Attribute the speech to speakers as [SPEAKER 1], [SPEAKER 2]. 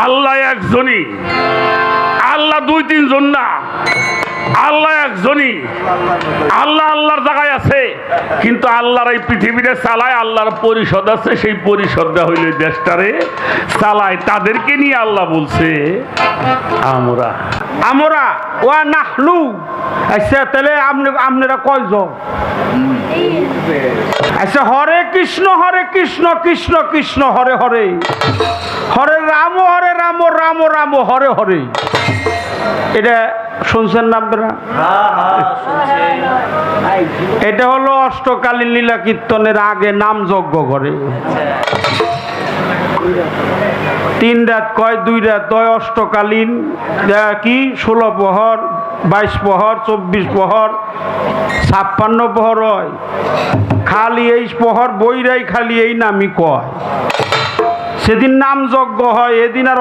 [SPEAKER 1] আল্লাহ একজনই, আল্লাহ দুই তিনজন না, আল্লাহ একজনই। আল্লাহ আল্লাহর জায়গায় আছে, কিন্তু আল্লাহর এই পৃথিবীতে চালায়, আল্লাহর পরিষদ আছে, সেই পরিষদটা হইল দেশটারে চালায়। তাদেরকে নিয়ে আল্লাহ বলছে আমরা
[SPEAKER 2] আমরা ওয়া নাহনু। আচ্ছা তাহলে আপনারা কয়জন? আচ্ছা, হরে কৃষ্ণ কৃষ্ণ কৃষ্ণ হরে হরে, হরে রাম রাম রাম হরে হরে। এটা শুনছেন না আপনারা? এটা হলো অষ্টকালীন লীলা কীর্তনের আগে নাম যজ্ঞ করে। 3 রাত কয় 2 রাত হয় অষ্টকালীন, কি 16 প্রহর, 22 প্রহর, 24 প্রহর, 56 প্রহর হয়। খালি এই প্রহর বইরাই খালি এই নামই কয়। সেদিন নাম যজ্ঞ হয়, এদিন আর